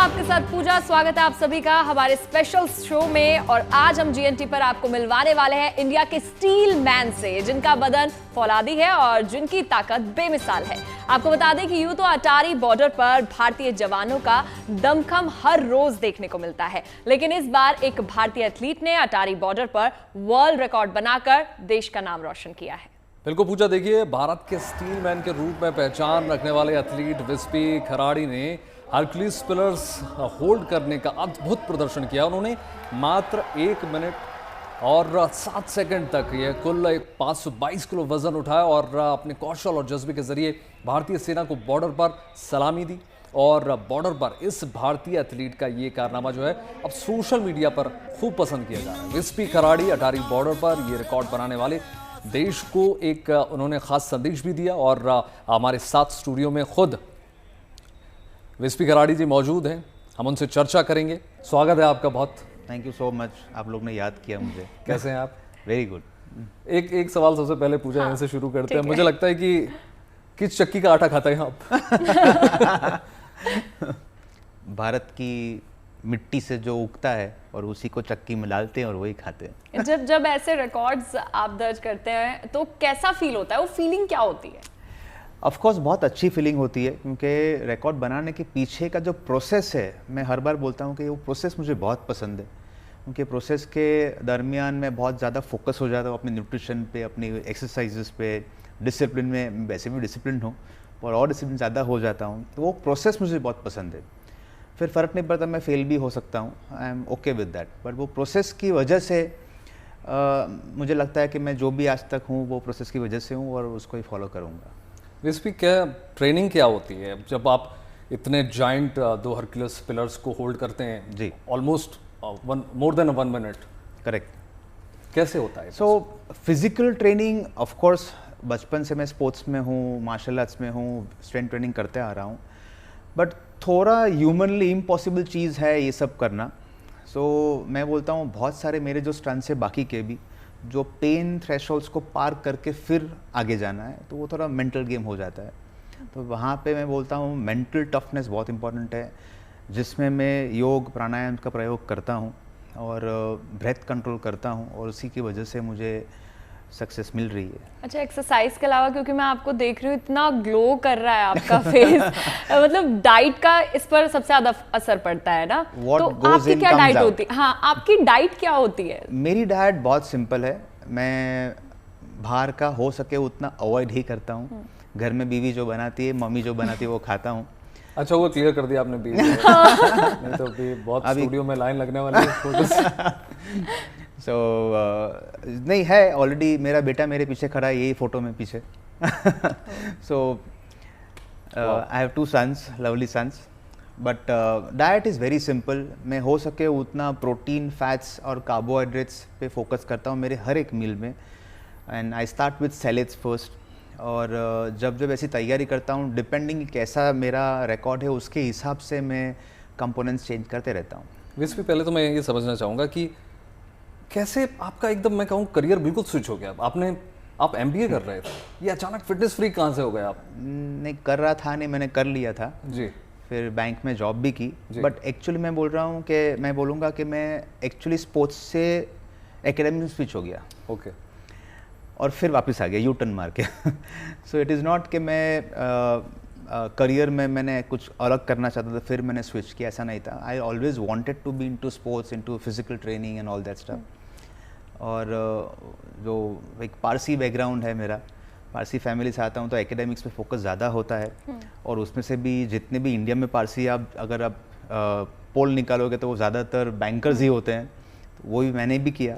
आपके साथ पूजा। स्वागत है आप सभी का हमारे स्पेशल शो में। और आज हम जीएनटी पर आपको मिलवाने वाले हैं इंडिया के स्टील मैन से, जिनका बदन फौलादी है और जिनकी ताकत बेमिसाल है। आपको बता दें कि यूं तो अटारी बॉर्डर पर भारतीय जवानों का दमखम हर रोज देखने को मिलता है, लेकिन इस बार एक भारतीय एथलीट ने अटारी बॉर्डर पर वर्ल्ड रिकॉर्ड बनाकर देश का नाम रोशन किया है। बिल्कुल पूजा, देखिए भारत के स्टील मैन के रूप में पहचान रखने वाले एथलीट विस्पी खराड़ी ने हरक्यूलिस पिलर्स होल्ड करने का अद्भुत प्रदर्शन किया। उन्होंने मात्र 1 मिनट और 7 सेकंड तक ये कुल 522 किलो वजन उठाया और अपने कौशल और जज्बे के जरिए भारतीय सेना को बॉर्डर पर सलामी दी। और बॉर्डर पर इस भारतीय एथलीट का ये कारनामा जो है अब सोशल मीडिया पर खूब पसंद किया जा रहा है। विस्पी खराड़ी अटारी बॉर्डर पर ये रिकॉर्ड बनाने वाले देश को एक उन्होंने खास संदेश भी दिया। और हमारे साथ स्टूडियो में खुद विस्पी खराड़ी जी मौजूद हैं, हम उनसे चर्चा करेंगे। स्वागत है आपका बहुत। थैंक यू सो मच, आप लोग ने याद किया मुझे। कैसे हैं आप? Very good. एक सवाल सबसे पहले पूजा यहाँ से शुरू करते हैं। मुझे लगता है कि किस चक्की का आटा खाता है आप? भारत की मिट्टी से जो उगता है और उसी को चक्की में डालते हैं और वही खाते हैं। जब ऐसे रिकॉर्ड्स आप दर्ज करते हैं तो कैसा फील होता है? वो फीलिंग क्या होती है? ऑफ कोर्स बहुत अच्छी फीलिंग होती है, क्योंकि रिकॉर्ड बनाने के पीछे का जो प्रोसेस है, मैं हर बार बोलता हूँ कि वो प्रोसेस मुझे बहुत पसंद है। क्योंकि प्रोसेस के दरमियान मैं बहुत ज़्यादा फोकस हो जाता हूँ अपने न्यूट्रिशन पे, अपनी एक्सरसाइजेस पे, डिसिप्लिन में। वैसे भी डिसिप्लिन हूँ और डिसिप्लिन ज़्यादा हो जाता हूँ, तो वो प्रोसेस मुझे बहुत पसंद है। फिर फ़र्क नहीं पड़ता, मैं फेल भी हो सकता हूँ, I am okay with that. But वो प्रोसेस की वजह से मुझे लगता है कि मैं जो भी आज तक हूँ वो प्रोसेस की वजह से हूँ और उसको ही फॉलो करूँगा। विस्पी, क्या ट्रेनिंग क्या होती है जब आप इतने जाइंट 2 हरक्यूलिस पिलर्स को होल्ड करते हैं? जी, almost more than 1 minute. Correct. कैसे होता है? So physical training, of course बचपन से मैं स्पोर्ट्स में हूँ, मार्शल आर्ट्स में हूँ, स्ट्रेंथ ट्रेनिंग करते आ रहा हूँ। बट थोड़ा ह्यूमनली इम्पॉसिबल चीज़ है ये सब करना। सो मैं बोलता हूँ बहुत सारे मेरे जो स्टंट्स है बाकी के भी, जो पेन थ्रेशोल्ड्स को पार करके फिर आगे जाना है, तो वो थोड़ा मेंटल गेम हो जाता है। तो वहाँ पे मैं बोलता हूँ मेंटल टफनेस बहुत इंपॉर्टेंट है, जिसमें मैं योग प्राणायाम का प्रयोग करता हूँ और ब्रेथ कंट्रोल करता हूँ, और उसी की वजह से मुझे सक्सेस मिल रही है। अच्छा, एक्सरसाइज के अलावा, क्योंकि मैं आपको देख रही हूँ इतना ग्लो कर रहा है आपका फेस, मतलब डाइट का इस पर सबसे ज्यादा असर पड़ता है ना? तो आपकी क्या डाइट होती है? हाँ, आपकी डाइट क्या होती है? मेरी डाइट बहुत सिंपल है। मैं बाहर का हो सके उतना अवॉइड ही करता हूँ। घर में बीवी जो बनाती है, मम्मी जो बनाती है, वो खाता हूँ। अच्छा, वो क्लियर कर दिया आपने बीवी। नहीं तो अभी बहुत स्टूडियो में लाइन लगने वाली है फोटोज। सो नहीं है, ऑलरेडी मेरा बेटा मेरे पीछे खड़ा है, यही फोटो में पीछे। So I have 2 sons, lovely sons. But diet is very simple. मैं हो सके उतना प्रोटीन, फैट्स और कार्बोहाइड्रेट्स पे फोकस करता हूँ मेरे हर एक मील में। And I start with salads first. और जब ऐसी तैयारी करता हूँ, डिपेंडिंग कैसा मेरा रिकॉर्ड है उसके हिसाब से मैं कंपोनेंट्स चेंज करते रहता हूँ। विस्पी, पहले तो मैं ये समझना चाहूँगा कि कैसे आपका एकदम, मैं कहूँ, करियर बिल्कुल स्विच हो गया। आप एमबीए कर रहे थे, ये अचानक फिटनेस फ्रीक कहाँ से हो गए आप? नहीं कर रहा था, नहीं, मैंने कर लिया था जी। फिर बैंक में जॉब भी की। बट एक्चुअली मैं बोल रहा हूँ कि मैं बोलूँगा कि मैं एक्चुअली स्पोर्ट्स से एकेडमी में स्विच हो गया। ओके। और फिर वापस आ गया यू टर्न मार के। सो इट इज़ नॉट कि मैं करियर में मैंने कुछ अलग करना चाहता था फिर मैंने स्विच किया, ऐसा नहीं था। I always wanted to be into sports, into physical training and all that stuff. और जो एक पारसी बैकग्राउंड है मेरा, पारसी फैमिली से आता हूँ, तो एकेडमिक्स पे फोकस ज़्यादा होता है। और उसमें से भी जितने भी इंडिया में पारसी, अगर आप पोल निकालोगे तो वो ज़्यादातर बैंकर्स ही होते हैं। तो वो भी मैंने भी किया।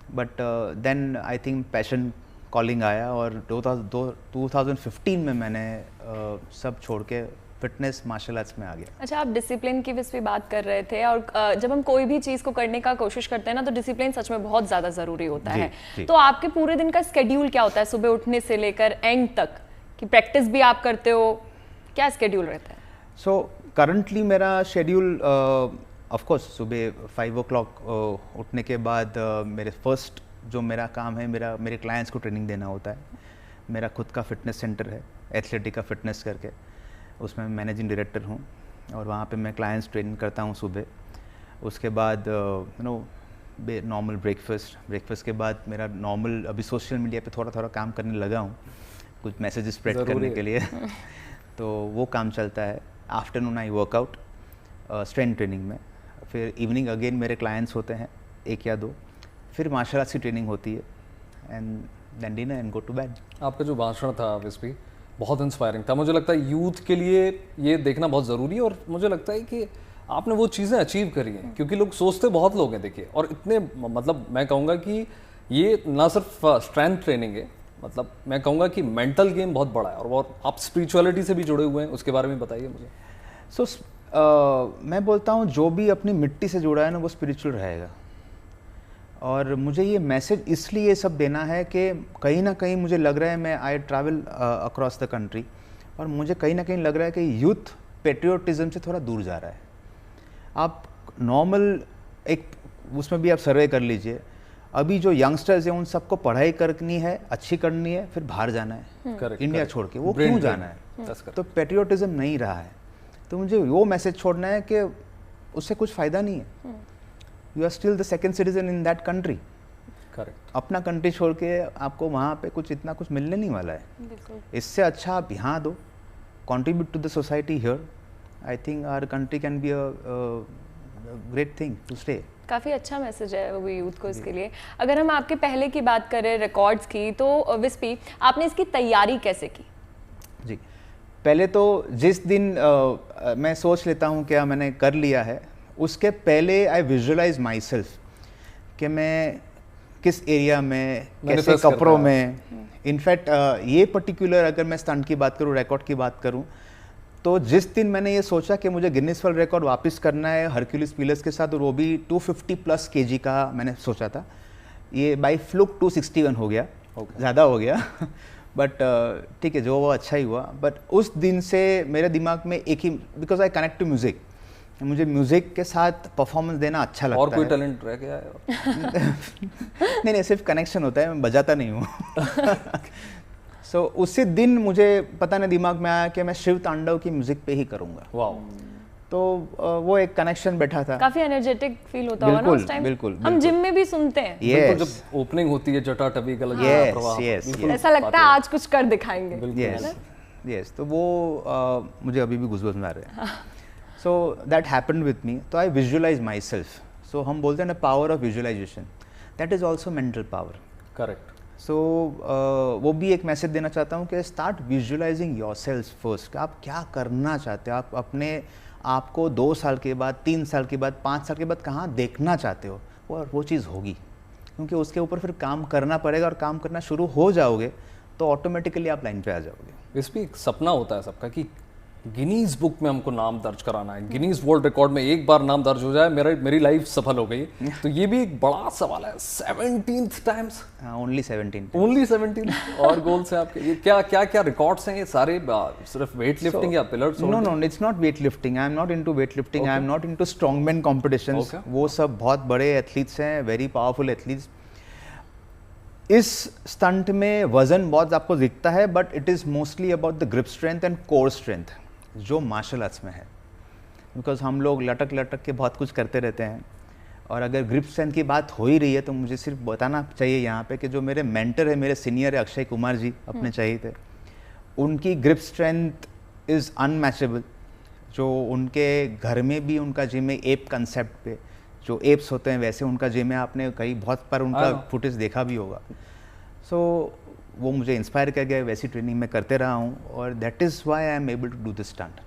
But then I think passion calling आया और 2015 में मैंने सब छोड़ के फिटनेस मार्शल आर्ट्स में आ गया। अच्छा, आप डिसिप्लिन की भी बात कर रहे थे, और जब हम कोई भी चीज़ को करने का कोशिश करते हैं ना, तो डिसिप्लिन सच में बहुत ज़्यादा ज़रूरी होता है। तो आपके पूरे दिन का स्केड्यूल क्या होता है, सुबह उठने से लेकर एंड तक? कि प्रैक्टिस भी आप करते हो, क्या स्केड्यूल रहता है? सो करंटली मेरा शेड्यूल, ऑफ कोर्स सुबह 5 o'clock उठने के बाद मेरे फर्स्ट जो मेरा काम है, मेरे क्लाइंट्स को ट्रेनिंग देना होता है। मेरा खुद का फिटनेस सेंटर है, एथलेटिका फिटनेस करके, उसमें मैं मैनेजिंग डायरेक्टर हूँ। और वहाँ पे मैं क्लाइंट्स ट्रेन करता हूँ सुबह। उसके बाद नॉर्मल ब्रेकफास्ट के बाद मेरा नॉर्मल अभी सोशल मीडिया पे थोड़ा थोड़ा काम करने लगा हूँ, कुछ मैसेजेस स्प्रेड करने के लिए तो वो काम चलता है। Afternoon I workout strength training में, फिर इवनिंग अगेन मेरे क्लाइंट्स होते हैं 1 या 2, फिर मार्शल आर्ट्स की ट्रेनिंग होती है and then dinner and go to bed. आपका जो भाषण था विस्पी बहुत इंस्पायरिंग था। मुझे लगता है यूथ के लिए ये देखना बहुत ज़रूरी है, और मुझे लगता है कि आपने वो चीज़ें अचीव करी हैं, क्योंकि लोग सोचते बहुत लोग हैं देखिए, और इतने मतलब मैं कहूँगा कि ये ना सिर्फ स्ट्रेंथ ट्रेनिंग है, मतलब मैं कहूँगा कि मेंटल गेम बहुत बड़ा है, और आप स्पिरिचुअलिटी से भी जुड़े हुए हैं, उसके बारे में बताइए मुझे। मैं बोलता हूँ जो भी अपनी मिट्टी से जुड़ा है ना वो स्पिरिचुअल रहेगा, और मुझे ये मैसेज इसलिए सब देना है कि कहीं ना कहीं मुझे लग रहा है, मैं I travel across the country, और मुझे कहीं ना कहीं लग रहा है कि यूथ पेट्रियोटिज्म से थोड़ा दूर जा रहा है। आप नॉर्मल एक उसमें भी आप सर्वे कर लीजिए, अभी जो यंगस्टर्स हैं उन सबको पढ़ाई करनी है, अच्छी करनी है, फिर बाहर जाना है इंडिया छोड़ के, वो क्यों जाना है? तो पेट्रियोटिज्म नहीं रहा है। तो मुझे वो मैसेज छोड़ना है कि उससे कुछ फ़ायदा नहीं है। You are still the second citizen in that country. Correct. अपना कंट्री छोड़ के आपको वहाँ पे कुछ इतना कुछ मिलने नहीं वाला है। इससे अच्छा आप यहाँ दो, contribute to the society here. I think our country can be a great thing to stay. काफ़ी अच्छा मैसेज है वो यूथ को इसके लिए। अगर हम आपके पहले की बात करें रिकॉर्ड्स की, तो विस्पी आपने इसकी तैयारी कैसे की? जी, पहले तो जिस दिन मैं सोच लेता हूँ क्या मैंने कर लिया है, उसके पहले आई विजुअलाइज माई सेल्फ कि मैं किस एरिया में, कैसे कपड़ों में। इनफैक्ट ये पर्टिकुलर अगर मैं स्टंट की बात करूँ, रिकॉर्ड की बात करूँ, तो जिस दिन मैंने ये सोचा कि मुझे गिनीज वर्ल्ड रिकॉर्ड वापस करना है हरक्यूलिस पिलर्स के साथ, और वो भी 250+ kg का मैंने सोचा था, ये बाई फ्लुक 261 हो गया, ज़्यादा हो गया बट ठीक है, जो वो अच्छा ही हुआ। बट उस दिन से मेरे दिमाग में एक ही, because I connect to music, मुझे म्यूज़िक के साथ परफॉर्मेंस देना अच्छा लगता है। और कोई टैलेंट रह गया है? नहीं, सिर्फ कनेक्शन होता है, मैं बजाता नहीं हूँ सो उसी दिन मुझे पता नहीं दिमाग में आया कि मैं शिव तांडव की म्यूजिक पे ही करूँगा। वाह। तो वो एक कनेक्शन बैठा था। काफी एनर्जेटिक फील होता होगा ना उस टाइम। बिल्कुल। हम जिम में भी सुनते हैं। बिल्कुल, जब ओपनिंग होती है जटा टबी का प्रवाह, ऐसा लगता है आज कुछ कर दिखाएंगे। यस, तो वो मुझे अभी भी गुज़बज़ में आ रहे हैं। So that happened with me, तो आई विजुअलाइज माई सेल्फ। सो हम बोलते हैं ना power of visualization, that is also mental power. Correct. So वो भी एक मैसेज देना चाहता हूँ कि start visualizing yourself first. आप क्या करना चाहते हो, आप अपने आपको 2 साल के बाद, 3 साल के बाद, 5 साल के बाद कहाँ देखना चाहते हो, और वो चीज़ होगी, क्योंकि उसके ऊपर फिर काम करना पड़ेगा, और काम करना शुरू हो जाओगे तो ऑटोमेटिकली आप लाइन पे आ जाओगे। इस भी एक सपना होता है सबका कि गिनीज बुक में हमको नाम दर्ज कराना है, गिनीज वर्ल्ड रिकॉर्ड में एक बार नाम दर्ज हो जाए मेरी लाइफ सफल हो गई। तो ये भी एक बड़ा सवाल है। 17th times? ओनली 17। ओनली 17 और गोल्स हैं आपके? ये क्या रिकॉर्ड्स हैं ये सारे? सिर्फ वेट लिफ्टिंग या pillars? No, it's not weight lifting. I am not into weight lifting, I am not into strongman competitions. वो सब बहुत बड़े एथलीट्स हैं, वेरी पावरफुल एथलीट्स। इस स्टंट में वजन बहुत आपको दिखता है, but it is mostly about the grip strength and core strength, जो मार्शल आर्ट्स में है। बिकॉज हम लोग लटक के बहुत कुछ करते रहते हैं, और अगर ग्रिप स्ट्रेंथ की बात हो ही रही है तो मुझे सिर्फ बताना चाहिए यहाँ पे कि जो मेरे मेंटर है, मेरे सीनियर है अक्षय कुमार जी, अपने चाहिए थे, उनकी ग्रिप स्ट्रेंथ इज़ अनमैचेबल। जो उनके घर में भी उनका जिम है एप कंसेप्ट पे, जो एप्स होते हैं वैसे उनका जिम है। आपने कई बहुत बार उनका फुटेज देखा भी होगा। सो वो मुझे इंस्पायर कर गया, वैसी ट्रेनिंग मैं करते रहा हूँ, और that is why I am able to do this stunt.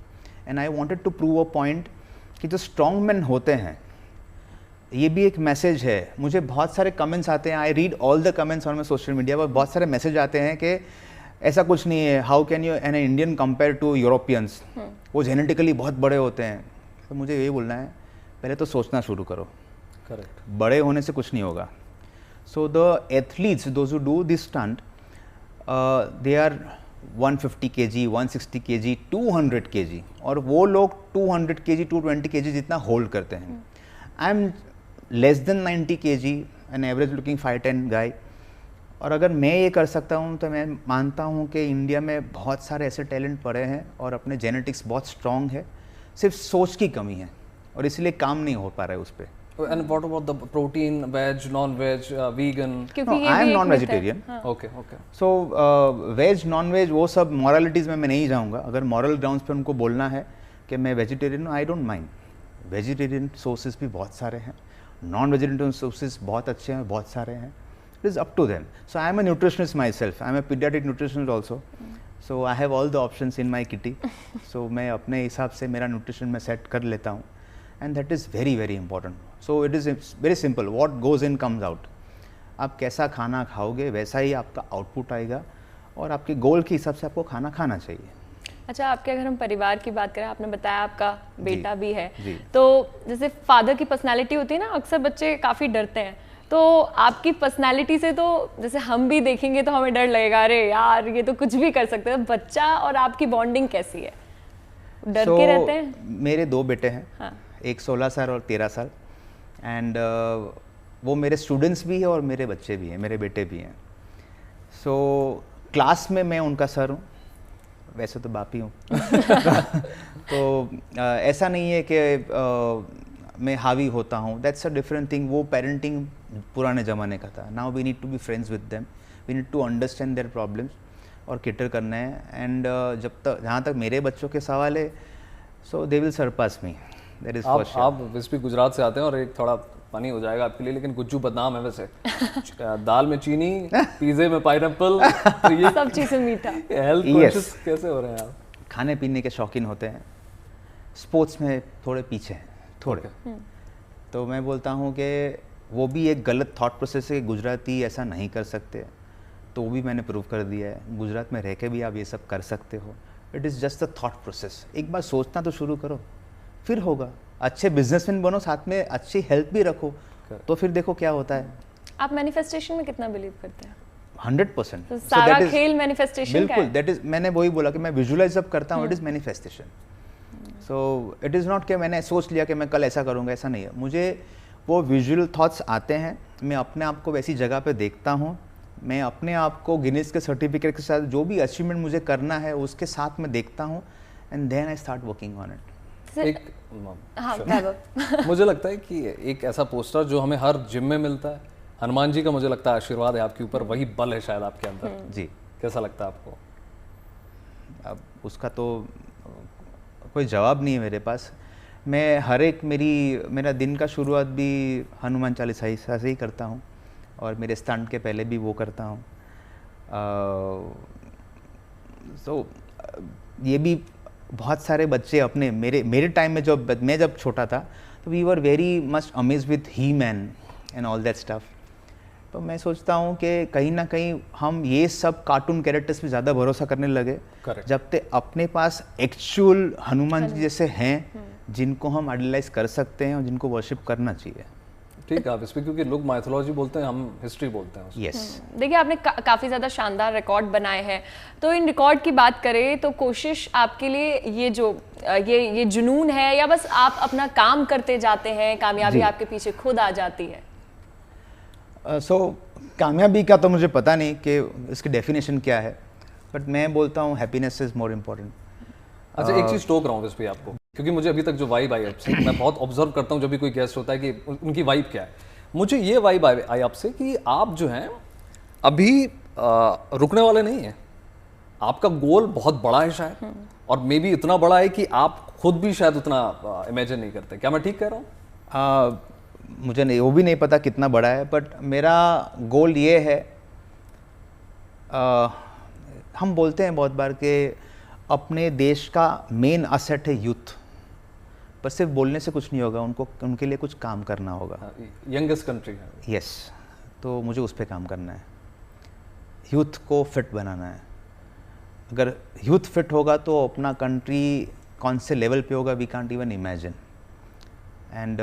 And I wanted to prove a point कि जो स्ट्रॉन्ग मैन होते हैं, ये भी एक मैसेज है। मुझे बहुत सारे कमेंट्स आते हैं, I read all the comments on my social media, पर बहुत सारे मैसेज आते हैं कि ऐसा कुछ नहीं है, how can you an Indian compare to Europeans, वो जेनेटिकली बहुत बड़े होते हैं। तो मुझे यही बोलना है, पहले तो सोचना शुरू करो। करेक्ट। बड़े होने से कुछ नहीं होगा। So the athletes, those who do this stunt, they are 150 kg, 160 kg, 200 kg, और वो लोग 200 kg, 220 kg जितना होल्ड करते हैं। I am less than 90 kg, an average looking 5'10" गाय, और अगर मैं ये कर सकता हूँ तो मैं मानता हूँ कि इंडिया में बहुत सारे ऐसे टैलेंट पड़े हैं, और अपने जेनेटिक्स बहुत स्ट्रॉन्ग है। सिर्फ सोच की कमी है और इसलिए काम नहीं हो पा रहा है उस पर. And what about the protein, veg, non-veg, vegan? क्योंकि ये आई भी एम एक नॉन myth है। वेजिटेरियन. हाँ। Okay, okay. सो वेज नॉन वेज वो सब मॉरलिटीज़ में मैं नहीं जाऊँगा. अगर मॉरल ग्राउंड्स पे उनको बोलना है कि मैं वेजिटेरियन हूँ, I don't mind. Vegetarian sources भी बहुत सारे हैं, नॉन वेजिटेरियन सोर्सेज बहुत अच्छे हैं, बहुत सारे हैं. It is up to them. So I am a nutritionist myself. I am a paediatric nutritionist also. So I have all the options in my kitty. So मैं अपने हिसाब से मेरा न्यूट्रिशन में सेट कर लेता हूँ. And that is very very important. So it is very simple. What goes in comes out. आप कैसा खाना खाओगे वैसा ही आपका आउटपुट आएगा और आपके गोल के हिसाब से आपको खाना खाना चाहिए. अच्छा, आपके अगर हम परिवार की बात करें, आपने बताया आपका बेटा भी है, जी. तो जैसे फादर की पर्सनालिटी होती है ना, अक्सर बच्चे काफ़ी डरते हैं, तो आपकी पर्सनालिटी से तो जैसे हम भी देखेंगे तो हमें डर लगेगा, अरे यार ये तो कुछ भी कर सकते हैं. बच्चा और आपकी बॉन्डिंग कैसी है? डर के रहते हैं? मेरे 2 बेटे हैं. हाँ. एक 16 साल और 13 साल. एंड वो मेरे स्टूडेंट्स भी हैं और मेरे बच्चे भी हैं, मेरे बेटे भी हैं. सो क्लास में मैं उनका सर हूँ, वैसे तो बाप ही हूँ. तो ऐसा नहीं है कि मैं हावी होता हूँ. That's a different thing. वो पेरेंटिंग पुराने ज़माने का था. Now we need to be friends with them. We need to understand their problems और केटर करना है. एंड जब तक जहाँ तक मेरे बच्चों के सवाल है, so they will surpass me. That is for sure. आप वैसे भी गुजरात से आते हैं और एक थोड़ा फनी हो जाएगा आपके लिए, लेकिन गुज्जू बदनाम है वैसे. दाल में चीनी, पिज़्ज़े में पाइनएप्पल, तो ये सब चीज़ें मीठा. हेल्थ कॉन्शियस कैसे हो रहे हैं आप? खाने पीने के शौकीन होते हैं, स्पोर्ट्स में थोड़े पीछे हैं थोड़े. तो मैं बोलता हूँ कि वो भी एक गलत थॉट प्रोसेस है कि गुजराती ऐसा नहीं कर सकते. तो वो भी मैंने प्रूव कर दिया है. गुजरात में रह के भी आप ये सब कर सकते हो. It is just a thought process. एक बार सोचना तो शुरू करो, फिर होगा. अच्छे बिजनेसमैन बनो, साथ में अच्छी हेल्थ भी रखो, तो फिर देखो क्या होता है. आप मैनिफेस्टेशन में कितना बिलीव करते हैं? 100%. तो सारा खेल मैनिफेस्टेशन का बिल्कुल. है. दैट इज, मैंने वही बोला कि मैं विजुअलाइज जब करता हूँ, it is manifestation. So it is not कि मैंने सोच लिया कि मैं कल ऐसा करूँगा, ऐसा नहीं है. मुझे वो विजुअल थॉट्स आते हैं, मैं अपने आप को वैसी जगह पे देखता हूँ, मैं अपने आप को गिनीज के सर्टिफिकेट के साथ जो भी अचीवमेंट मुझे करना है उसके साथ में देखता हूँ, and then I start working on it. हाँ, वैभव. मुझे लगता है कि एक ऐसा पोस्टर जो हमें हर जिम में मिलता है, हनुमान जी का मुझे लगता है आशीर्वाद है आपके ऊपर, वही बल है शायद आपके अंदर. जी. कैसा लगता है आपको? अब उसका तो कोई जवाब नहीं है मेरे पास. मैं हर एक मेरा दिन का शुरुआत भी हनुमान चालीसा से ही करता हूँ और मेरे स्टंट के पहले भी वो करता हूँ. सो ये भी बहुत सारे बच्चे अपने मेरे टाइम में मैं जब छोटा था तो we were very much amaze with He Man and all that stuff. तो मैं सोचता हूँ कि कहीं ना कहीं हम ये सब कार्टून कैरेक्टर्स पे ज़्यादा भरोसा करने लगे. Correct. जब तक अपने पास एक्चुअल हनुमान जी जैसे हैं जिनको हम आइडलाइज कर सकते हैं और जिनको वर्शिप करना चाहिए. ठीक है, आप इस पे, क्योंकि लोग माइथोलॉजी बोलते हैं, हम हिस्ट्री बोलते हैं उसको. यस. देखिए, आपने काफ़ी ज़्यादा शानदार रिकॉर्ड बनाए हैं, तो इन रिकॉर्ड की बात करें तो कोशिश आपके लिए ये जो ये जुनून है, या बस आप अपना काम करते जाते हैं, कामयाबी आपके पीछे खुद आ जाती है? सो कामयाबी का तो मुझे पता नहीं कि इसकी डेफिनेशन क्या है, बट मैं बोलता हूँ हैप्पीनेस इज मोर इम्पोर्टेंट. अच्छा, एक चीज टोक रहा हूँ इस पे आपको, क्योंकि मुझे अभी तक जो वाइब आई आपसे, मैं बहुत ऑब्जर्व करता हूँ जब भी कोई गेस्ट होता है कि उनकी वाइब क्या है. मुझे ये वाइब आई आपसे कि आप जो हैं अभी रुकने वाले नहीं हैं. आपका गोल बहुत बड़ा है शायद, और मे बी इतना बड़ा है कि आप खुद भी शायद उतना इमेजिन नहीं करते. क्या मैं ठीक कह रहा हूँ? मुझे नहीं, वो भी नहीं पता कितना बड़ा है, बट मेरा गोल ये है. हम बोलते हैं बहुत बार कि अपने देश का मेन असेट है यूथ, पर सिर्फ बोलने से कुछ नहीं होगा, उनके लिए कुछ काम करना होगा. यंगेस्ट कंट्री है. यस. तो मुझे उस पर काम करना है, यूथ को फिट बनाना है. अगर यूथ फिट होगा तो अपना कंट्री कौन से लेवल पे होगा we can't even imagine. And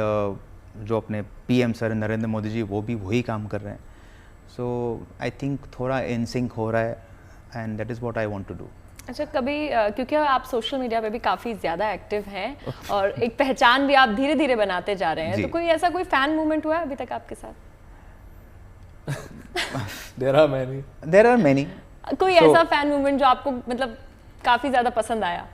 जो अपने पीएम सर नरेंद्र मोदी जी, वो भी वही काम कर रहे हैं. सो आई थिंक थोड़ा इन सिंक हो रहा है, and that is what I want to do. अच्छा, कभी क्योंकि आप सोशल मीडिया पे भी काफ़ी ज़्यादा एक्टिव हैं और एक पहचान भी आप धीरे धीरे बनाते जा रहे हैं, तो कोई ऐसा कोई फैन मूवमेंट हुआ है अभी तक आपके साथ? There are many. कोई ऐसा फैन मूवमेंट जो आपको मतलब काफ़ी ज़्यादा पसंद आया?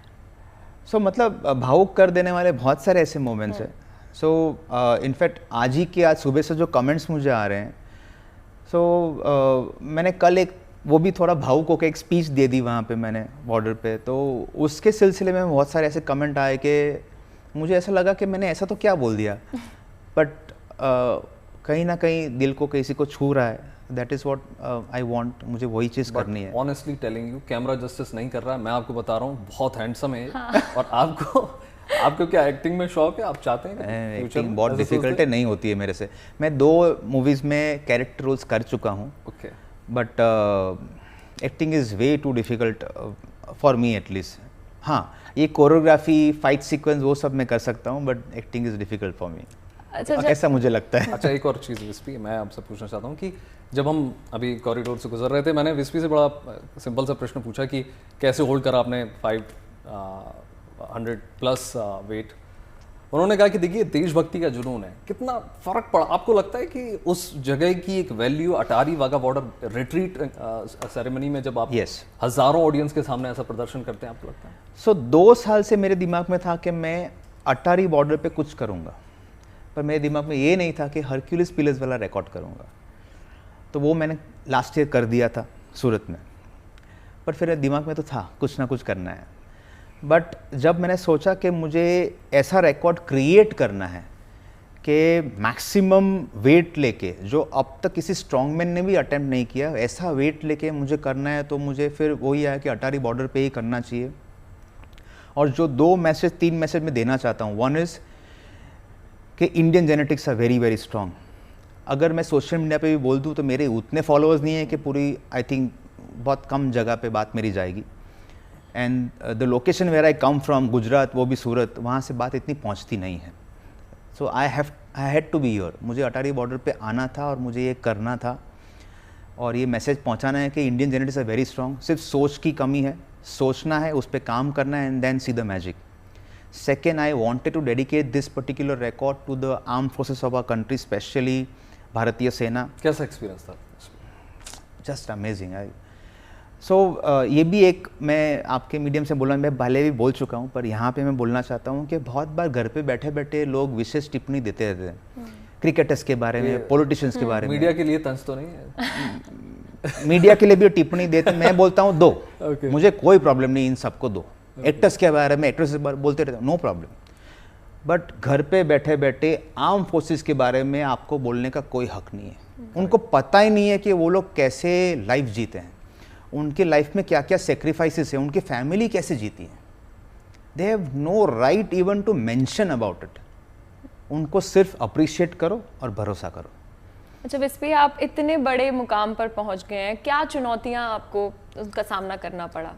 सो मतलब भावुक कर देने वाले बहुत सारे ऐसे मोमेंट्स हैं. सो इनफैक्ट आज सुबह से जो कमेंट्स मुझे आ रहे हैं, सो मैंने कल एक वो भी थोड़ा भावुक होकर एक स्पीच दे दी वहाँ पे मैंने बॉर्डर पे, तो उसके सिलसिले में बहुत सारे ऐसे कमेंट आए कि मुझे ऐसा लगा कि मैंने ऐसा तो क्या बोल दिया, बट कहीं ना कहीं दिल को किसी को छू रहा है. That is what I want, मुझे वही चीज़ करनी है. Honestly telling you, camera justice नहीं कर रहा है. मैं आपको बता रहा हूँ, बहुत हैंडसम है. और आपको क्या एक्टिंग में शौक है? आप चाहते हैं? एक्टिंग बहुत डिफिकल्ट है, नहीं होती है मेरे से. मैं 2 मूवीज़ में कैरेक्टर रोल्स कर चुका हूँ, but acting is way too difficult for me at least. हाँ, ये कोरियोग्राफी, फाइट सीक्वेंस वो सब मैं कर सकता हूँ, but acting is difficult for मी. अच्छा, ऐसा मुझे लगता है. अच्छा, एक और चीज़ विस्पी, मैं आपसे पूछना चाहता हूँ कि जब हम अभी कॉरिडोर से गुजर रहे थे, मैंने विस्पी से बड़ा सिंपल सा प्रश्न पूछा कि कैसे होल्ड करा आपने 500+ वेट. उन्होंने कहा कि देखिए, देशभक्ति का जुनून है. कितना फ़र्क पड़ा आपको लगता है कि उस जगह की एक value, Attari Wagah border retreat ceremony में जब आप हज़ारों ऑडियंस के सामने ऐसा प्रदर्शन करते हैं, आपको लगता है? सो 2 साल से मेरे दिमाग में था कि मैं अटारी बॉर्डर पे कुछ करूँगा, पर मेरे दिमाग में ये नहीं था कि हरक्यूलिस पिलर्स वाला रिकॉर्ड करूँगा. तो वो मैंने लास्ट ईयर कर दिया था सूरत में, पर फिर दिमाग में तो था कुछ ना कुछ करना है. बट जब मैंने सोचा कि मुझे ऐसा रिकॉर्ड क्रिएट करना है कि मैक्सिमम वेट लेके, जो अब तक किसी स्ट्रॉन्गमैन ने भी अटेम्प्ट नहीं किया, ऐसा वेट लेके मुझे करना है, तो मुझे फिर वही आया कि अटारी बॉर्डर पे ही करना चाहिए. और जो 3 मैसेज मैं देना चाहता हूँ, वन इज़ कि Indian genetics are very very strong. अगर मैं सोशल मीडिया पे भी बोल दूँ तो मेरे उतने फॉलोअर्स नहीं है कि पूरी, आई थिंक बहुत कम जगह पे बात मेरी जाएगी. And the location where I come from, Gujarat, वो भी सूरत, वहाँ से बात इतनी पहुँचती नहीं है. So I had to be here. मुझे अटारी बॉर्डर पे आना था और मुझे ये करना था और ये मैसेज पहुँचाना है कि Indian genetics are very strong. सिर्फ सोच की कमी है, सोचना है, उस पर काम करना है, and then see the magic. Second, I wanted to dedicate this particular record to the armed forces of our country, especially भारतीय सेना. कैसा एक्सपीरियंस था? Just amazing. So ये भी एक, मैं आपके मीडियम से बोला, मैं पहले भी बोल चुका हूँ, पर यहाँ पे मैं बोलना चाहता हूँ कि बहुत बार घर पे बैठे बैठे लोग विशेष टिप्पणी देते रहते हैं क्रिकेटर्स के बारे में, पॉलिटिशियंस के बारे में. मीडिया के लिए तंज तो नहीं है? मीडिया के लिए भी टिप्पणी देते, मैं बोलता हूँ दो. मुझे कोई प्रॉब्लम नहीं, इन सबको दो. एक्टर्स के बारे में, एक्ट्रेस बोलते रहते, नो प्रॉब्लम. बट घर पे बैठे बैठे आर्म फोर्सेस के बारे में आपको बोलने का कोई हक नहीं है. उनको पता ही नहीं है कि वो लोग कैसे लाइफ जीते हैं, उनके लाइफ में क्या क्या सेक्रीफाइसेस हैं, उनकी फैमिली कैसे जीती है. They have no right even to mention about it. उनको सिर्फ अप्रिशिएट करो और भरोसा करो. अच्छा विस्पी, आप इतने बड़े मुकाम पर पहुंच गए हैं, क्या चुनौतियां आपको उनका सामना करना पड़ा,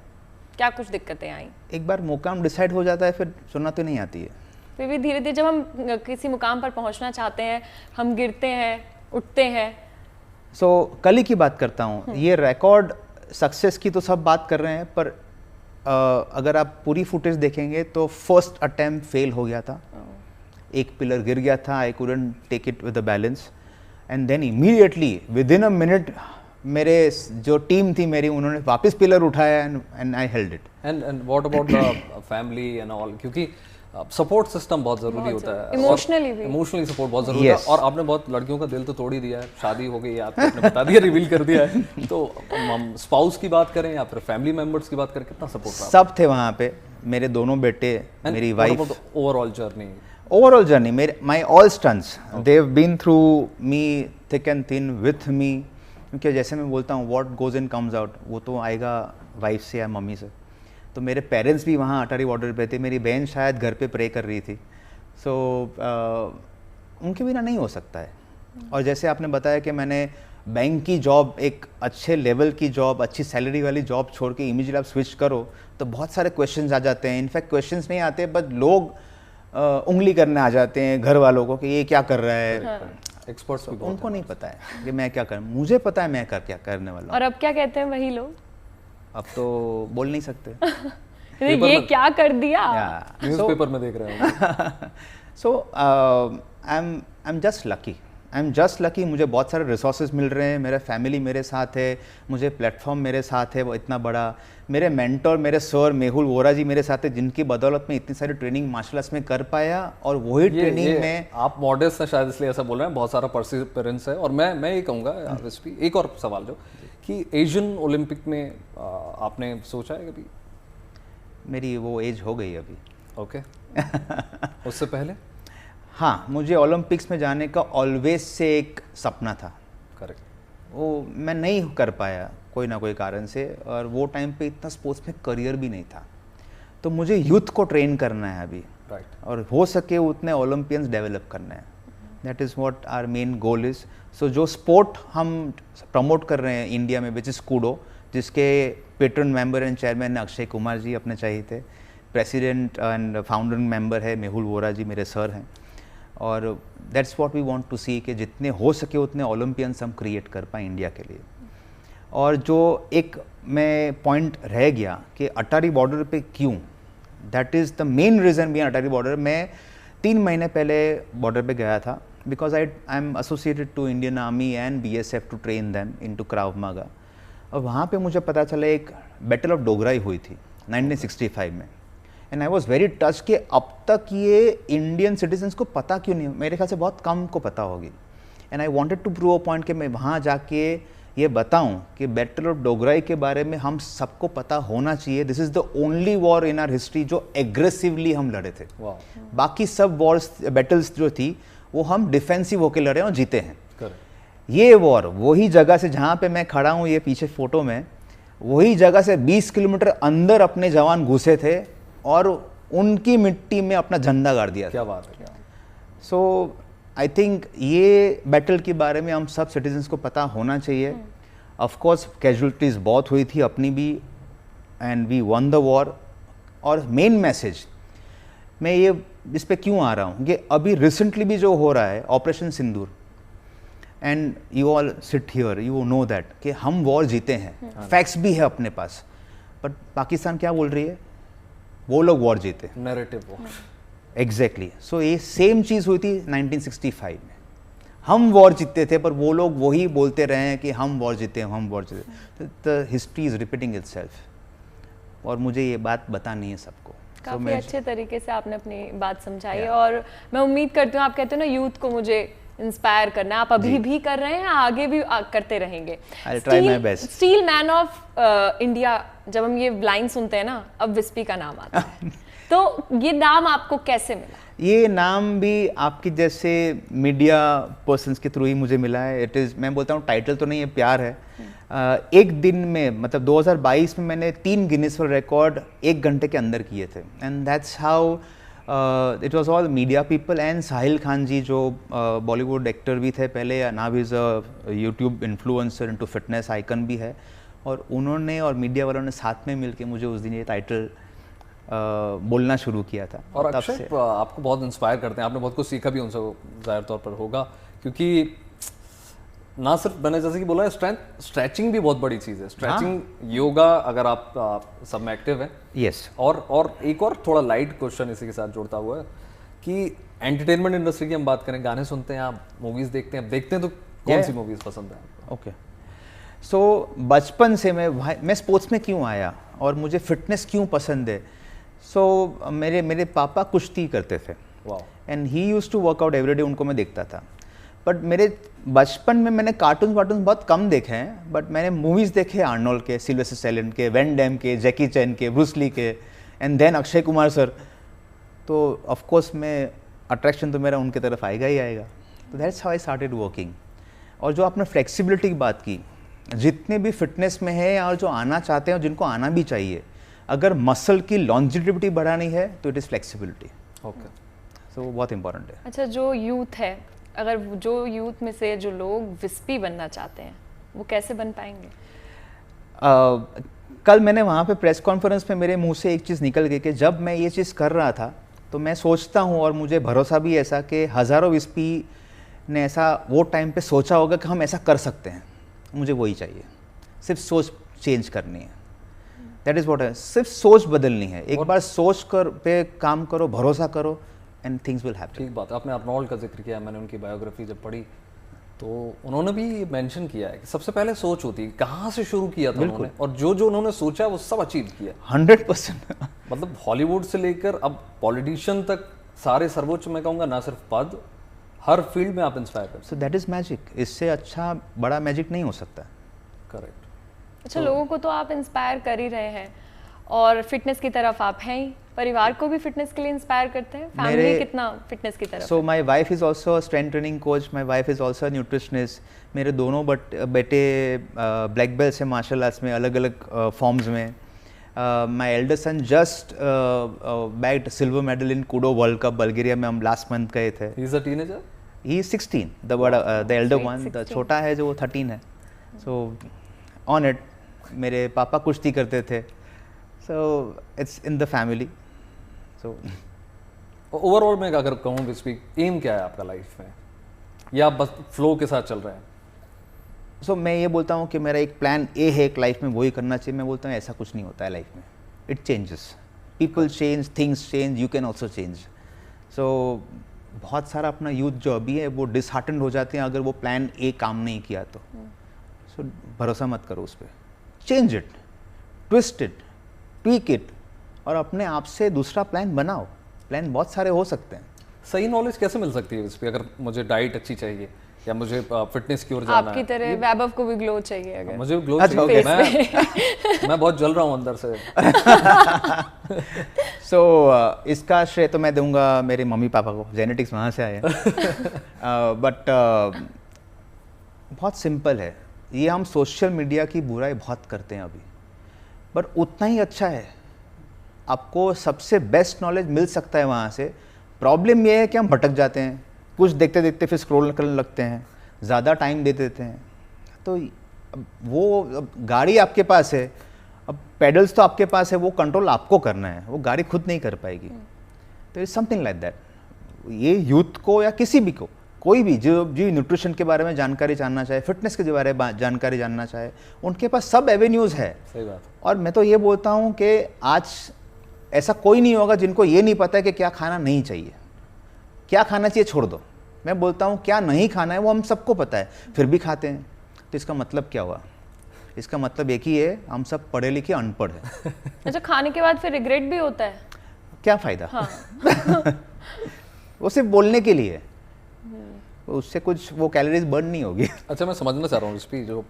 क्या कुछ दिक्कतें आई? एक बार मुकाम डिसाइड हो जाता है फिर चुनौती नहीं आती है. फिर भी धीरे धीरे जब हम किसी मुकाम पर पहुंचना चाहते हैं, हम गिरते हैं, उठते हैं. सो कल ही की बात करता हूँ, ये रिकॉर्ड सक्सेस की तो सब बात कर रहे हैं, पर अगर आप पूरी फुटेज देखेंगे तो फर्स्ट अटेम्प्ट फेल हो गया था. एक पिलर गिर गया था, I couldn't take it with the balance, and then immediately within a minute मेरे जो टीम थी मेरी, उन्होंने वापस पिलर उठाया and I held it. And what about the family and all, क्योंकि सपोर्ट सिस्टम बहुत ज़रूरी होता है, इमोशनली सपोर्ट बहुत ज़रूरी है. और आपने बहुत लड़कियों का दिल तो तोड़ ही दिया है, शादी हो गई है आपने बता दिया, रिवील कर दिया है. तो हम स्पाउस की बात करें या फिर फैमिली मेंबर्स की बात करें, कितना सपोर्ट रहा? सब थे वहाँ पे, मेरे दोनों बेटे, मेरी वाइफ. ओवरऑल जर्नी मेरे, my all stunts, they have been through me thick and thin with me. क्योंकि जैसे मैं बोलता हूँ, what goes in comes out, वो तो आएगा वाइफ से या मम्मी से. तो मेरे पेरेंट्स भी वहाँ अटारी बॉर्डर पे थे, मेरी बहन शायद घर पे प्रे कर रही थी. सो उनके बिना नहीं हो सकता है. और जैसे आपने बताया कि मैंने बैंक की जॉब, एक अच्छे लेवल की जॉब, अच्छी सैलरी वाली जॉब छोड़ के इमीडिएट आप स्विच करो तो बहुत सारे क्वेश्चंस आ जाते हैं. इनफैक्ट क्वेश्चंस नहीं आते, बट लोग उंगली करने आ जाते हैं घर वालों को कि ये क्या कर रहा है. एक्सपर्ट्स भी उनको नहीं पता है कि मैं क्या कर, मुझे पता है मैं क्या करने वाला हूँ. और अब क्या कहते हैं वही लोग? अब तो बोल नहीं सकते. ये क्या कर दिया, न्यूज़पेपर में देख रहे हैं. So I am just lucky. I am just lucky, मुझे बहुत सारे रिसोर्सेज मिल रहे हैं, मेरा फैमिली मेरे साथ है, मुझे प्लेटफॉर्म मेरे साथ है वो इतना बड़ा, मेरे मेंटर मेरे सर मेहुल वोरा जी मेरे साथ है, जिनकी बदौलत में इतनी सारी ट्रेनिंग मार्शल आर्ट्स में कर पाया। और वही ट्रेनिंग में आप मॉडेस्ट हैं शायद इसलिए ऐसा बोल रहे हैं, बहुत सारा परसिवरेंस है। और मैं ये कहूँगा विस्पी, एक और सवाल जो कि एशियन ओलंपिक में आपने सोचा है कभी? मेरी वो एज हो गई अभी। ओके उससे पहले? हाँ, मुझे ओलंपिक्स में जाने का ऑलवेज से एक सपना था। करेक्ट। वो मैं नहीं कर पाया कोई ना कोई कारण से, और वो टाइम पे इतना स्पोर्ट्स में करियर भी नहीं था। तो मुझे यूथ को ट्रेन करना है अभी, राइट, और हो सके उतने ओलंपियंस डेवलप करना है। That is what our main goal is. So जो स्पोर्ट हम प्रमोट कर रहे हैं इंडिया में, विच इज़ कूडो, जिसके patron member and chairman Akshay Kumar ji अपने चाहिए थे, प्रेसिडेंट एंड फाउंडिंग मेंबर है मेहुल वोरा जी मेरे सर हैं। और that's what we want to see कि जितने हो सके उतने ओलंपियंस हम क्रिएट कर पाएँ इंडिया के लिए। और जो एक मैं पॉइंट रह गया कि अटारी बॉर्डर पे क्यों, that is the main reason behind Attari border. मैं 3 महीने पहले बॉर्डर पे गया था, because I am associated to Indian army and BSF to train them in to Krav Maga. और वहाँ पे मुझे पता चला एक बैटल ऑफ डोगराई हुई थी 1965 में, and I was very touch कि अब तक ये इंडियन सिटीजन्स को पता क्यों नहीं, मेरे ख्याल से बहुत कम को पता होगी। And I wanted to prove a point कि मैं वहाँ जाके ये बताऊं कि बैटल ऑफ डोगराई के बारे में हम सबको पता होना चाहिए। This is the only war in our history जो एग्रेसिवली हम लड़े थे। बाकी सब वॉर्स बैटल्स जो थी वो हम डिफेंसिव होकर लड़े और जीते हैं। ये वॉर वही जगह से जहाँ पे मैं खड़ा हूँ, ये पीछे फोटो में, वही जगह से 20 किलोमीटर अंदर अपने जवान घुसे थे और उनकी मिट्टी में अपना झंडा गाड़ दिया। क्या बात है। सो आई थिंक ये बैटल के बारे में हम सब सिटीजन्स को पता होना चाहिए। ऑफ कोर्स कैजुअलिटीज़ बहुत हुई थी अपनी भी, and we won the war. और मेन मैसेज मैं ये इस पे क्यों आ रहा हूँ कि अभी रिसेंटली भी जो हो रहा है operation Sindoor, and you all sit here, you know that कि हम वॉर जीते हैं, फैक्ट्स भी है अपने पास, बट पाकिस्तान क्या बोल रही है, वो लोग वॉर जीते, नैरेटिव वॉर। एग्जैक्टली। सो ये सेम चीज़ हुई थी 1965 में, हम वॉर जीतते थे पर वो लोग वही बोलते रहे हैं कि हम वॉर जीते हैं, हम वॉर जीते। The history is repeating itself, और मुझे ये बात बतानी है सबको। काफ़ी अच्छे तरीके से आपने अपनी बात समझाई, और मैं उम्मीद करती हूँ, आप कहते हो ना यूथ को मुझे इंस्पायर करना, आप अभी भी कर रहे हैं, आगे भी करते रहेंगे। I'll try my best. Steel man of India, जब हम ये लाइन सुनते हैं ना, अब विस्पी का नाम आता है। तो ये नाम आपको कैसे मिला? ये नाम भी आपकी जैसे मीडिया पर्सन्स के थ्रू ही मुझे मिला है। इट इज़, मैं बोलता हूँ टाइटल तो नहीं है, प्यार है। एक दिन में, मतलब 2022 में मैंने 3 गिनीज वर्ल्ड रिकॉर्ड 1 घंटे के अंदर किए थे, and that's how it was all media people. And Sahil Khan ji जो बॉलीवुड एक्टर भी थे पहले, now is a YouTube influencer into fitness icon भी है, और उन्होंने और मीडिया वालों ने साथ में मिलके मुझे उस दिन ये टाइटल बोलना शुरू किया था। और अक्षय आपको बहुत इंस्पायर करते हैं, आपने बहुत कुछ सीखा भी उनसे, ज़ाहिर तौर पर होगा, क्योंकि ना सिर्फ मैंने जैसे कि बोला, स्ट्रेचिंग भी बहुत बड़ी चीज़ है। स्ट्रेचिंग, योगा, अगर आप सब में एक्टिव हैं। यस। और एक और थोड़ा लाइट क्वेश्चन इसी के साथ जुड़ता हुआ है कि एंटरटेनमेंट इंडस्ट्री की हम बात करें, गाने सुनते हैं आप, मूवीज़ देखते हैं तो कौन सी मूवीज़ पसंद है आपको? ओके, सो बचपन से मैं स्पोर्ट्स में क्यों आया और मुझे फिटनेस क्यों पसंद है। सो मेरे पापा कुश्ती करते थे, and he used to work out every day, उनको मैं देखता था। बट मेरे बचपन में मैंने कार्टून बहुत कम देखे हैं, बट मैंने मूवीज़ देखे आर्नोल्ड के, सिल्वेस्टर स्टैलोन के, वैन डैम के, जैकी चैन के, ब्रूस ली के, and then Akshay Kumar sir. तो ऑफ कोर्स मैं अट्रैक्शन तो मेरा उनके तरफ आएगा ही आएगा। तो that's how I started working. और जो आपने फ्लेक्सिबिलिटी की बात की, जितने भी फिटनेस में है और जो आना चाहते हैं और जिनको आना भी चाहिए, अगर मसल की लॉन्जिविटी बढ़ानी है तो इट इज़ फ्लेक्सिबिलिटी। ओके, सो वो बहुत इंपॉर्टेंट है। अच्छा, जो यूथ है, अगर जो यूथ में से जो लोग विस्पी बनना चाहते हैं, वो कैसे बन पाएंगे? कल मैंने वहाँ पे प्रेस कॉन्फ्रेंस में मेरे मुंह से एक चीज़ निकल गई कि जब मैं ये चीज़ कर रहा था तो मैं सोचता हूँ, और मुझे भरोसा भी ऐसा कि हज़ारों विस्पी ने ऐसा वो टाइम पे सोचा होगा कि हम ऐसा कर सकते हैं। मुझे वही चाहिए, सिर्फ सोच चेंज करनी है। दैट इज़ व्हाट है, सिर्फ सोच बदलनी है। एक बार सोच कर पे काम करो, भरोसा करो, एंड थिंग्स विल हैपन। ठीक बात है। आपने आर्नोल्ड का जिक्र किया, मैंने उनकी बायोग्राफी जब पढ़ी, तो उन्होंने भी मेंशन किया है कि सबसे पहले सोच होती है कहाँ से शुरू किया था उन्होंने, और जो जो उन्होंने सोचा वो सब अचीव किया 100%। मतलब हॉलीवुड से लेकर अब पॉलिटिशियन तक सारे सर्वोच्च, मैं कहूँगा ना सिर्फ पद, हर फील्ड में आप इंस्पायर कर। सो दैट इज मैजिक, इससे अच्छा बड़ा मैजिक नहीं हो सकता। करेक्ट। अच्छा, लोगों को तो आप इंस्पायर कर ही रहे हैं, और फिटनेस की तरफ आप हैं ही, परिवार को भी फिटनेस के लिए इंस्पायर करते हैं, फैमिली कितना फिटनेस की तरफ? So my wife is also a strength training coach, my wife is also a nutritionist. मेरे दोनों बेटे ब्लैक बेल्ट से मार्शल आर्ट्स में, अलग अलग फॉर्म्स में। My elder son just bagged silver medal in Koodo world cup, Bulgaria में हम लास्ट मंथ गए थे। He is a teenager, he is 16, the Elder one, the छोटा है जो 13 है। सो ऑन इट, मेरे पापा कुश्ती करते थे, so it's in the family. So overall मैं अगर कहूँ विस्पी, एम क्या है आपका लाइफ में, या आप बस फ्लो के साथ चल रहे हैं? सो मैं ये बोलता हूँ कि मेरा एक प्लान ए है एक लाइफ में, वही करना चाहिए। मैं बोलता हूँ ऐसा कुछ नहीं होता है लाइफ में, it changes, people change, things change, you can also change. So बहुत सारा अपना यूथ जो अभी है वो डिसहार्टन हो जाते हैं अगर वो प्लान ए काम नहीं किया तो। सो भरोसा मत करो उस पर, change it, twist it, tweak it, और अपने आप से दूसरा प्लान बनाओ। प्लान बहुत सारे हो सकते हैं। सही नॉलेज कैसे मिल सकती है इस पे? अगर मुझे डाइट अच्छी चाहिए या मुझे फिटनेस की ओर जाना है, आपकी तरह वैभव को भी ग्लो चाहिए अगर? मुझे ग्लो अच्छा, चाहिए, okay. मैं बहुत जल रहा हूँ अंदर से। सो इसका श्रेय तो मैं दूंगा मेरे मम्मी पापा को, जेनेटिक्स वहाँ से आए हैं। बट बहुत सिंपल है ये, हम सोशल मीडिया की बुराई बहुत करते हैं अभी, बट उतना ही अच्छा है। आपको सबसे बेस्ट नॉलेज मिल सकता है वहाँ से। प्रॉब्लम ये है कि हम भटक जाते हैं, कुछ देखते देखते फिर स्क्रॉल करने लगते हैं, ज़्यादा टाइम दे देते हैं। तो वो गाड़ी आपके पास है, अब पेडल्स तो आपके पास है, वो कंट्रोल आपको करना है, वो गाड़ी खुद नहीं कर पाएगी। तो इट्स समथिंग लाइक दैट। ये यूथ को या किसी भी को, कोई भी जो न्यूट्रिशन के बारे में जानकारी जानना चाहे, फिटनेस के बारे में जानकारी जानना चाहे, उनके पास सब एवेन्यूज़ है। सही बात। और मैं तो ये बोलता हूँ कि आज ऐसा कोई नहीं होगा जिनको ये नहीं पता है कि क्या खाना नहीं चाहिए, क्या खाना चाहिए छोड़ दो। मैं बोलता हूँ क्या नहीं खाना है वो हम सबको पता है, फिर भी खाते हैं। तो इसका मतलब क्या हुआ? इसका मतलब एक ही है, हम सब पढ़े लिखे अनपढ़ हैं। अच्छा, खाने के बाद फिर रिग्रेट भी होता है? क्या फ़ायदा? हाँ। वो सिर्फ बोलने के लिए, उससे कुछ वो कैलोरीज बर्न नहीं होगी। अच्छा, मैं समझना चाह रहा हूँ इस जो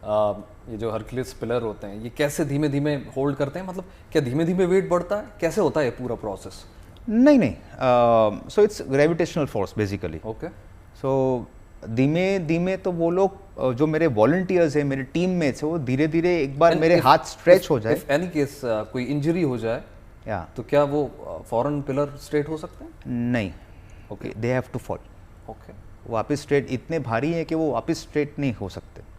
ये जो हरक्यूलिस पिलर होते हैं, ये कैसे धीमे धीमे होल्ड करते हैं? मतलब क्या धीमे धीमे वेट बढ़ता है? कैसे होता है पूरा प्रोसेस? नहीं, so it's gravitational force basically. Okay. So धीमे धीमे तो वो लोग जो मेरे वॉलंटियर्स हैं, मेरे टीम में से, वो धीरे धीरे एक बार मेरे हाथ स्ट्रेच हो जाए, एनी केस कोई इंजरी हो जाए या तो क्या वो फॉरन पिलर स्ट्रेट हो सकते हैं? नहीं, okay, they have to fall. Okay. वापस स्ट्रेट इतने भारी हैं कि वो वापस स्ट्रेट नहीं हो सकते।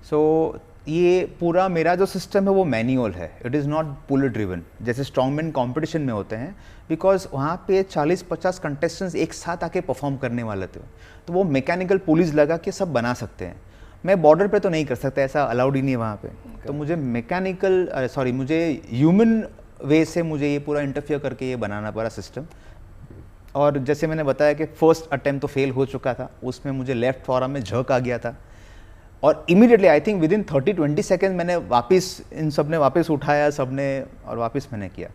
सो ये पूरा मेरा जो सिस्टम है वो मैनुअल है, it is not pull driven जैसे स्ट्रॉन्गमैन कंपटीशन में होते हैं, बिकॉज वहाँ पे 40-50 कंटेस्टेंट्स एक साथ आके परफॉर्म करने वाले थे, तो वो मैकेनिकल पुलिस लगा के सब बना सकते हैं। मैं बॉर्डर पे तो नहीं कर सकता, ऐसा अलाउड ही नहीं है वहाँ पे। तो मुझे मुझे ह्यूमन वे से मुझे ये पूरा इंटरफियर करके ये बनाना पड़ा सिस्टम। और जैसे मैंने बताया कि फर्स्ट अटेम्प्ट तो फेल हो चुका था, उसमें मुझे लेफ्ट फॉरआर्म में झक आ गया था, और immediately I think with in 30-20 second मैंने वापस, इन सब ने वापस उठाया सबने, और वापस मैंने किया।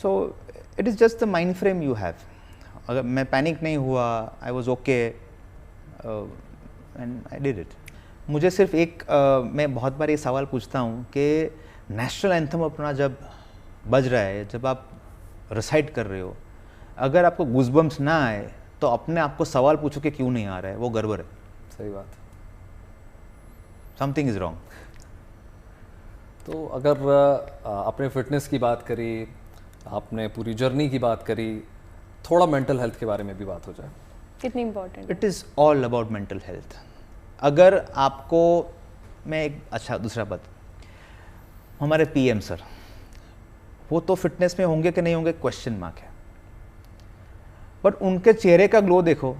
So it is just the mind frame you have. अगर मैं पैनिक नहीं हुआ, I was okay and I did it. मुझे सिर्फ एक मैं बहुत बार ये सवाल पूछता हूँ कि नेशनल एंथम अपना जब बज रहा है, जब आप रिसाइट कर रहे हो, अगर आपको गूज़बम्स ना आए तो अपने आप को सवाल पूछो कि क्यों नहीं आ रहा है, वो गड़बड़ है। सही बात। Something is wrong. तो अगर आपने फिटनेस की बात करी, आपने पूरी जर्नी की बात करी, थोड़ा मेंटल हेल्थ के बारे में भी बात हो जाए। कितनी important? It is all about mental health. अगर आपको, मैं एक अच्छा दूसरा बात, हमारे पीएम सर, वो तो फिटनेस में होंगे कि नहीं होंगे क्वेश्चन मार्क है, बट उनके चेहरे का ग्लो देखो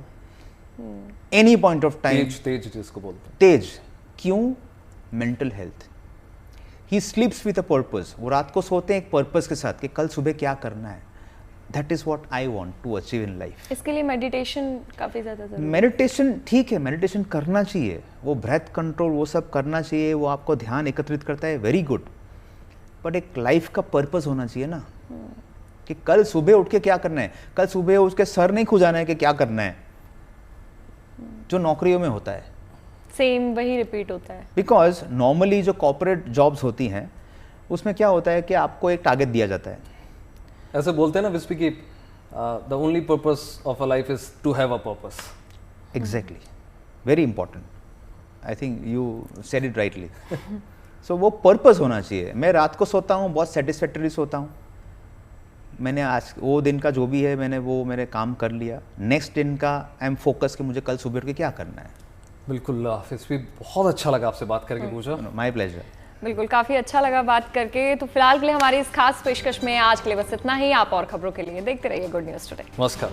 एनी पॉइंट ऑफ टाइम। तेज जिसको बोलते हैं, तेज। क्यों? Mental health. He स्लीप्स with a purpose. वो रात को सोते हैं एक पर्पस के साथ कि कल सुबह क्या करना है। That is what I want to achieve in life. इसके लिए मेडिटेशन काफी ज्यादा जरूरी है। मेडिटेशन ठीक है, मेडिटेशन करना चाहिए, वो ब्रेथ कंट्रोल वो सब करना चाहिए, वो आपको ध्यान एकत्रित करता है, वेरी गुड। बट एक लाइफ का पर्पस होना चाहिए ना, कि कल सुबह उठ के क्या करना है, कल सुबह उठ के सर नहीं खुजाना है कि क्या करना है, जो नौकरियों में होता है, सेम वही रिपीट होता है। बिकॉज नॉर्मली जो कॉर्पोरेट जॉब्स होती हैं उसमें क्या होता है कि आपको एक टारगेट दिया जाता है। ऐसे बोलते हैं ना विस्पी की the only purpose of a life is to have a purpose. Exactly, very important, I think you said it rightly. So वो पर्पस होना चाहिए। मैं रात को सोता हूँ, बहुत सेटिस्फैक्टरी सोता हूँ, मैंने आज वो दिन का जो भी है मैंने वो मेरे काम कर लिया, नेक्स्ट दिन का आई एम फोकस कि मुझे कल सुबह उठ के क्या करना है। बिल्कुल विस्पी, बहुत अच्छा लगा आपसे बात करके पूछा। My pleasure. बिल्कुल, काफी अच्छा लगा बात करके। तो फिलहाल के लिए हमारी इस खास पेशकश में आज के लिए बस इतना ही। आप और खबरों के लिए देखते रहिए गुड न्यूज़ टुडे। नमस्कार।